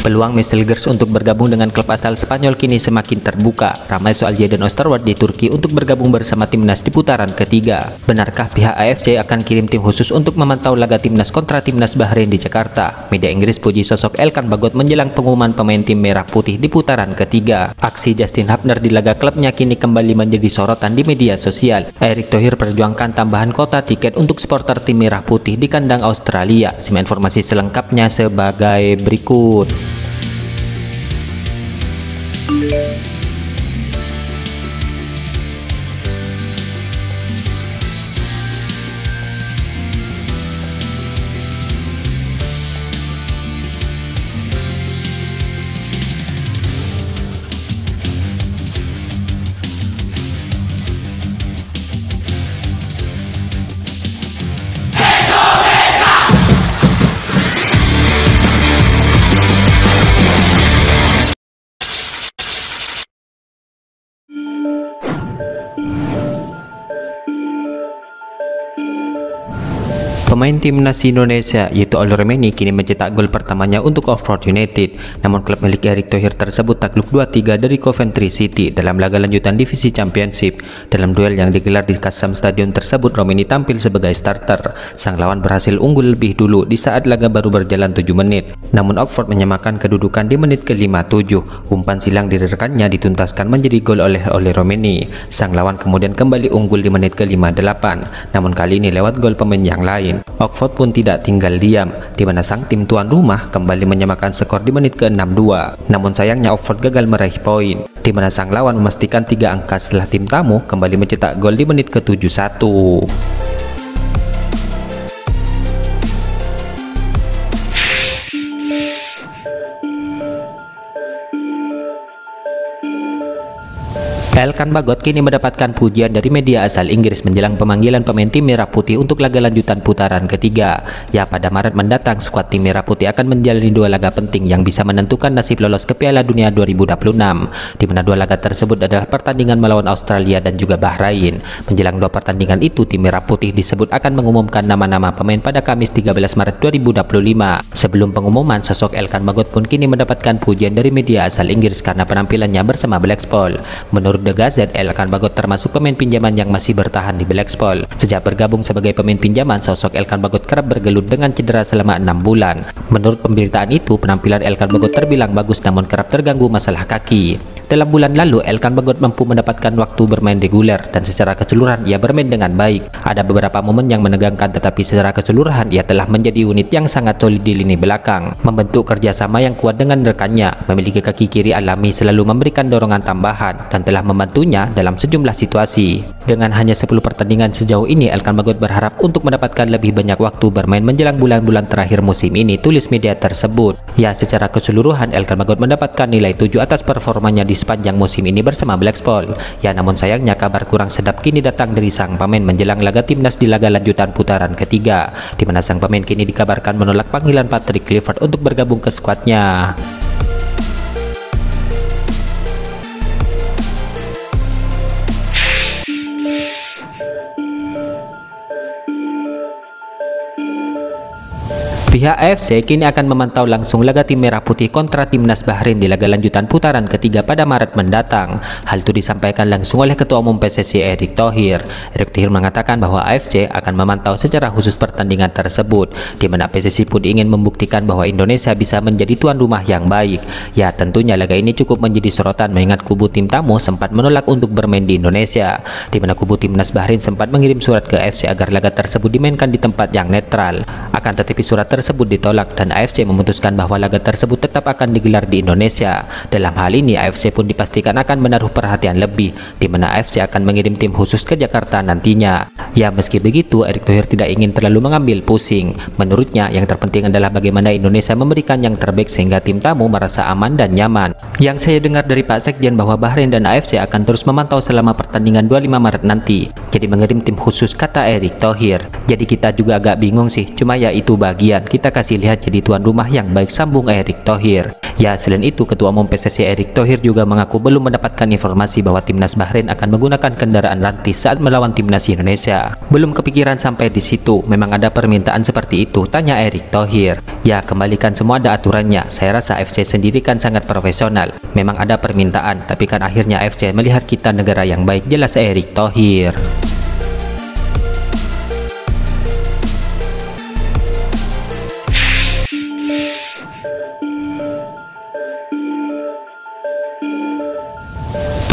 Peluang Meselgers untuk bergabung dengan klub asal Spanyol kini semakin terbuka. Ramai soal Jadon Osterwolde di Turki untuk bergabung bersama timnas di putaran ketiga. Benarkah pihak AFC akan kirim tim khusus untuk memantau laga timnas kontra timnas Bahrain di Jakarta? Media Inggris puji sosok Elkan Bagot menjelang pengumuman pemain tim merah putih di putaran ketiga. Aksi Justin Hubner di laga klubnya kini kembali menjadi sorotan di media sosial. Erick Thohir perjuangkan tambahan kota tiket untuk supporter tim merah putih di kandang Australia. Simak informasi selengkapnya sebagai berikut. Pemain timnas Indonesia yaitu Oli Remeni kini mencetak gol pertamanya untuk Oxford United. Namun klub milik Erick Thohir tersebut takluk 2-3 dari Coventry City dalam laga lanjutan divisi Championship. Dalam duel yang digelar di Kassam Stadion tersebut, Remeni tampil sebagai starter. Sang lawan berhasil unggul lebih dulu di saat laga baru berjalan 7 menit. Namun Oxford menyamakan kedudukan di menit ke-57. Umpan silang dari rekannya dituntaskan menjadi gol oleh Oli Remeni. Sang lawan kemudian kembali unggul di menit ke-58. Namun kali ini lewat gol pemain yang lain. Oxford pun tidak tinggal diam, di mana sang tim tuan rumah kembali menyamakan skor di menit ke-62. Namun sayangnya Oxford gagal meraih poin, di mana sang lawan memastikan 3 angka setelah tim tamu kembali mencetak gol di menit ke-71. Elkan Bagot kini mendapatkan pujian dari media asal Inggris menjelang pemanggilan pemain tim merah putih untuk laga lanjutan putaran ketiga. Ya, pada Maret mendatang skuad tim merah putih akan menjalani 2 laga penting yang bisa menentukan nasib lolos ke Piala Dunia 2026, di mana 2 laga tersebut adalah pertandingan melawan Australia dan juga Bahrain. Menjelang 2 pertandingan itu, tim merah putih disebut akan mengumumkan nama-nama pemain pada Kamis 13 Maret 2025. Sebelum pengumuman, sosok Elkan Bagot pun kini mendapatkan pujian dari media asal Inggris karena penampilannya bersama Blackpool. Menurut The Gazette, Elkan Bagot termasuk pemain pinjaman yang masih bertahan di Blackpool. Sejak bergabung sebagai pemain pinjaman, sosok Elkan Bagot kerap bergelut dengan cedera selama 6 bulan. Menurut pemberitaan itu, penampilan Elkan Bagot terbilang bagus namun kerap terganggu masalah kaki. Dalam bulan lalu, Elkan Bagot mampu mendapatkan waktu bermain reguler dan secara keseluruhan ia bermain dengan baik. Ada beberapa momen yang menegangkan, tetapi secara keseluruhan ia telah menjadi unit yang sangat solid di lini belakang. Membentuk kerjasama yang kuat dengan rekannya, memiliki kaki kiri alami, selalu memberikan dorongan tambahan dan telah membantunya dalam sejumlah situasi. Dengan hanya 10 pertandingan sejauh ini, Elkan Bagot berharap untuk mendapatkan lebih banyak waktu bermain menjelang bulan-bulan terakhir musim ini, tulis media tersebut. Ya, secara keseluruhan Elkan Bagot mendapatkan nilai 7 atas performanya di sepanjang musim ini bersama Blackpool. Ya, namun sayangnya kabar kurang sedap kini datang dari sang pemain menjelang laga timnas di laga lanjutan putaran ketiga, di mana sang pemain kini dikabarkan menolak panggilan Patrick Clifford untuk bergabung ke skuadnya. Pihak AFC kini akan memantau langsung laga tim merah putih kontra timnas Bahrain di laga lanjutan putaran ketiga pada Maret mendatang. Hal itu disampaikan langsung oleh Ketua Umum PSSI Erick Thohir. Erick Thohir mengatakan bahwa AFC akan memantau secara khusus pertandingan tersebut, di mana PSSI pun ingin membuktikan bahwa Indonesia bisa menjadi tuan rumah yang baik. Ya, tentunya laga ini cukup menjadi sorotan mengingat kubu tim tamu sempat menolak untuk bermain di Indonesia, di mana kubu timnas Bahrain sempat mengirim surat ke AFC agar laga tersebut dimainkan di tempat yang netral. Akan tetapi surat tersebut ditolak dan AFC memutuskan bahwa laga tersebut tetap akan digelar di Indonesia. Dalam hal ini AFC pun dipastikan akan menaruh perhatian lebih, di mana AFC akan mengirim tim khusus ke Jakarta nantinya. Ya, meski begitu Erick Thohir tidak ingin terlalu mengambil pusing. Menurutnya yang terpenting adalah bagaimana Indonesia memberikan yang terbaik sehingga tim tamu merasa aman dan nyaman. Yang saya dengar dari Pak Sekjen bahwa Bahrain dan AFC akan terus memantau selama pertandingan 25 Maret nanti. Jadi mengirim tim khusus, kata Erick Thohir. Jadi kita juga agak bingung sih, cuma saya itu bagian, kita kasih lihat jadi tuan rumah yang baik, sambung Erick Thohir. Ya, selain itu Ketua Umum PSSI Erick Thohir juga mengaku belum mendapatkan informasi bahwa timnas Bahrain akan menggunakan kendaraan rantis saat melawan timnas Indonesia. Belum kepikiran sampai di situ, memang ada permintaan seperti itu, tanya Erick Thohir. Ya, kembalikan semua ada aturannya. Saya rasa FC sendiri kan sangat profesional. Memang ada permintaan, tapi kan akhirnya FC melihat kita negara yang baik, jelas Erick Thohir.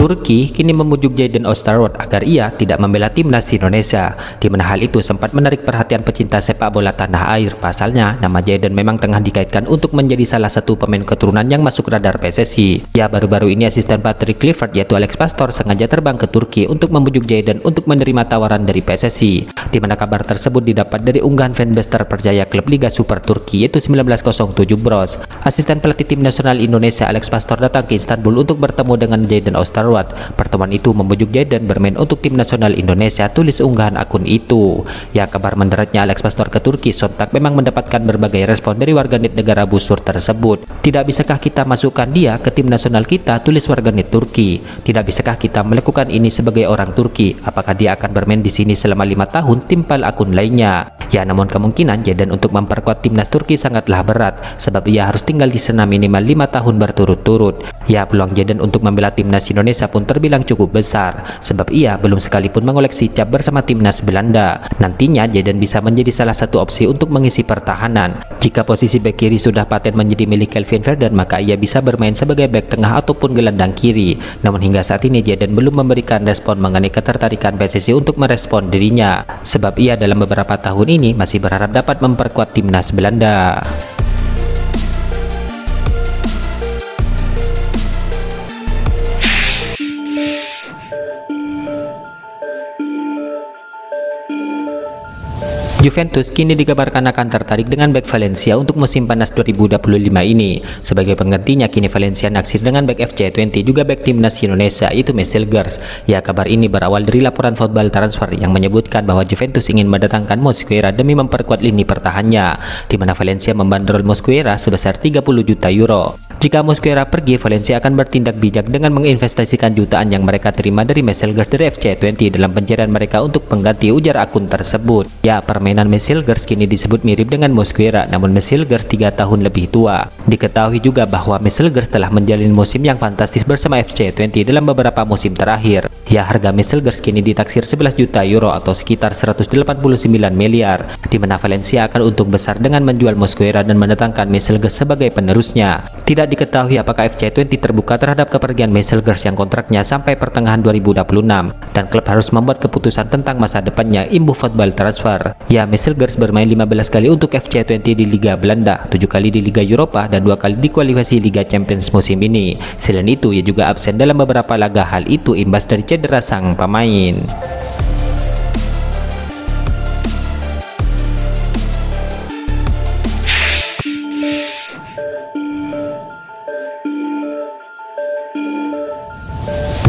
Turki kini memujuk Jadon Osterwolde agar ia tidak membela timnas Indonesia, di mana hal itu sempat menarik perhatian pecinta sepak bola tanah air. Pasalnya, nama Jadon memang tengah dikaitkan untuk menjadi salah satu pemain keturunan yang masuk radar PSSI. Ya, baru-baru ini asisten Patrick Kluivert yaitu Alex Pastoor sengaja terbang ke Turki untuk membujuk Jadon untuk menerima tawaran dari PSSI, di mana kabar tersebut didapat dari unggahan fanbase terpercaya klub Liga Super Turki yaitu 1907 Bros. Asisten pelatih tim nasional Indonesia Alex Pastoor datang ke Istanbul untuk bertemu dengan Jadon Osterwolde. Pertemuan itu membujuk Jadon bermain untuk tim nasional Indonesia, tulis unggahan akun itu. Ya, kabar mendaratnya Alex Pastoor ke Turki sontak memang mendapatkan berbagai respon dari warganet negara busur tersebut. Tidak bisakah kita masukkan dia ke tim nasional kita, tulis warganet Turki. Tidak bisakah kita melakukan ini sebagai orang Turki? Apakah dia akan bermain di sini selama 5 tahun, timpal akun lainnya. Ya, namun kemungkinan Jadon untuk memperkuat timnas Turki sangatlah berat, sebab ia harus tinggal di sana minimal 5 tahun berturut-turut. Ya, peluang Jadon untuk membela timnas Indonesia pun terbilang cukup besar, sebab ia belum sekalipun mengoleksi cap bersama timnas Belanda. Nantinya Jadon bisa menjadi salah satu opsi untuk mengisi pertahanan. Jika posisi bek kiri sudah paten menjadi milik Kelvin Verdon, maka ia bisa bermain sebagai bek tengah ataupun gelandang kiri. Namun hingga saat ini Jadon belum memberikan respon mengenai ketertarikan PSSI untuk merespon dirinya, sebab ia dalam beberapa tahun ini masih berharap dapat memperkuat timnas Belanda. Juventus kini dikabarkan akan tertarik dengan bek Valencia untuk musim panas 2025 ini. Sebagai penggantinya, kini Valencia naksir dengan bek FC20 juga bek timnas Indonesia yaitu Mesilgers. Ya, kabar ini berawal dari laporan Football Transfer yang menyebutkan bahwa Juventus ingin mendatangkan Mosquera demi memperkuat lini pertahannya, di mana Valencia membandrol Mosquera sebesar 30 juta euro. Jika Mosquera pergi, Valencia akan bertindak bijak dengan menginvestasikan jutaan yang mereka terima dari Mesilgers dari FC20 dalam pencarian mereka untuk pengganti, ujar akun tersebut. Ya, permainan Mesilgers kini disebut mirip dengan Mosquera, namun Mesilgers 3 tahun lebih tua. Diketahui juga bahwa Mesilgers telah menjalin musim yang fantastis bersama FC20 dalam beberapa musim terakhir. Ya, harga Mesilgers kini ditaksir 11 juta euro atau sekitar 189 miliar, di mana Valencia akan untung besar dengan menjual Mosquera dan mendatangkan Mesilgers sebagai penerusnya. Tidak diketahui apakah FC20 terbuka terhadap kepergian Mesilgers yang kontraknya sampai pertengahan 2026, dan klub harus membuat keputusan tentang masa depannya, imbuh Football Transfer. Ya, Mesilgers bermain 15 kali untuk FC20 di Liga Belanda, 7 kali di Liga Eropa, dan 2 kali di kualifikasi Liga Champions musim ini. Selain itu, ia juga absen dalam beberapa laga, hal itu imbas dari cedera sang pemain.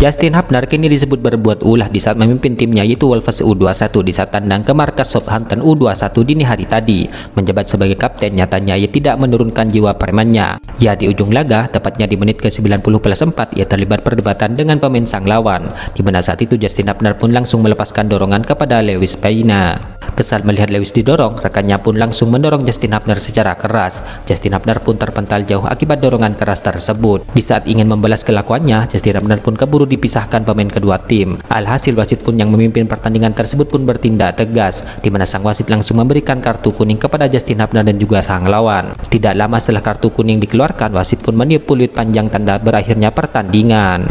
Justin Hubner kini disebut berbuat ulah di saat memimpin timnya yaitu Wolves U21 di saat tandang ke markas Southampton U21 dini hari tadi. Menjabat sebagai kapten, nyatanya ia tidak menurunkan jiwa premannya. Ya, di ujung laga, tepatnya di menit ke-90+4, ia terlibat perdebatan dengan pemain sang lawan, di mana saat itu Justin Hubner pun langsung melepaskan dorongan kepada Lewis Peina. Kesal melihat Lewis didorong, rekannya pun langsung mendorong Justin Hubner secara keras. Justin Hubner pun terpental jauh akibat dorongan keras tersebut. Di saat ingin membalas kelakuannya, Justin Hubner pun keburu dipisahkan pemain kedua tim. Alhasil wasit pun yang memimpin pertandingan tersebut pun bertindak tegas, di mana sang wasit langsung memberikan kartu kuning kepada Justin Hubner dan juga sang lawan. Tidak lama setelah kartu kuning dikeluarkan, wasit pun meniup peluit panjang tanda berakhirnya pertandingan.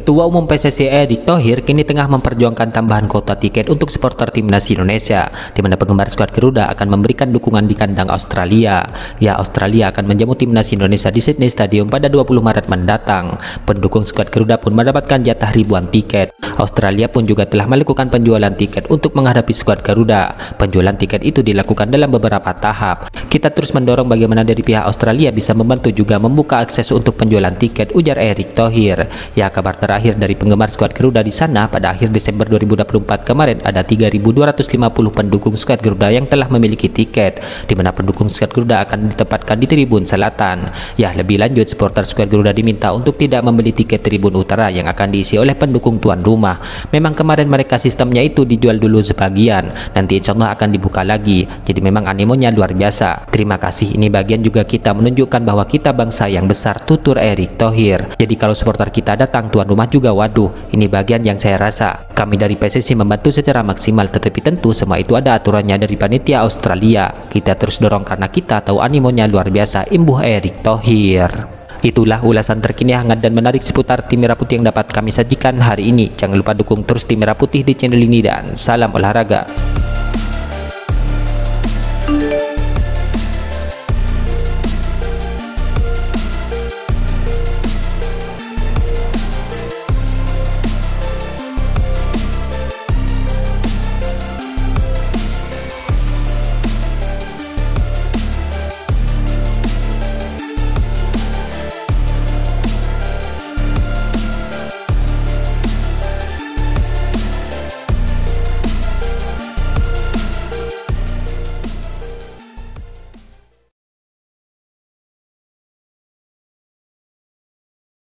Ketua Umum PSSI Erick Thohir kini tengah memperjuangkan tambahan kuota tiket untuk supporter timnas Indonesia, di mana penggemar skuad Garuda akan memberikan dukungan di kandang Australia. Ya, Australia akan menjamu timnas Indonesia di Sydney Stadium pada 20 Maret mendatang. Pendukung skuad Garuda pun mendapatkan jatah ribuan tiket. Australia pun juga telah melakukan penjualan tiket untuk menghadapi skuad Garuda. Penjualan tiket itu dilakukan dalam beberapa tahap. Kita terus mendorong bagaimana dari pihak Australia bisa membantu juga membuka akses untuk penjualan tiket, ujar Erick Thohir. Ya, kabar terakhir dari penggemar skuad Garuda di sana pada akhir Desember 2024 kemarin ada 3.250 pendukung skuad Garuda yang telah memiliki tiket, di mana pendukung skuad Garuda akan ditempatkan di Tribun Selatan. Ya, lebih lanjut, supporter skuad Garuda diminta untuk tidak membeli tiket Tribun Utara yang akan diisi oleh pendukung tuan rumah. Memang kemarin mereka sistemnya itu dijual dulu sebagian, nanti insya Allah akan dibuka lagi. Jadi memang animonya luar biasa. Terima kasih, ini bagian juga kita menunjukkan bahwa kita bangsa yang besar, tutur Erick Thohir. Jadi kalau supporter kita datang, tuan rumah juga, waduh, ini bagian yang saya rasa kami dari PSSI membantu secara maksimal, tetapi tentu semua itu ada aturannya dari panitia Australia. Kita terus dorong karena kita tahu animonya luar biasa, imbuh Erick Thohir. Itulah ulasan terkini hangat dan menarik seputar tim Merah Putih yang dapat kami sajikan hari ini. Jangan lupa dukung terus tim Merah Putih di channel ini dan salam olahraga.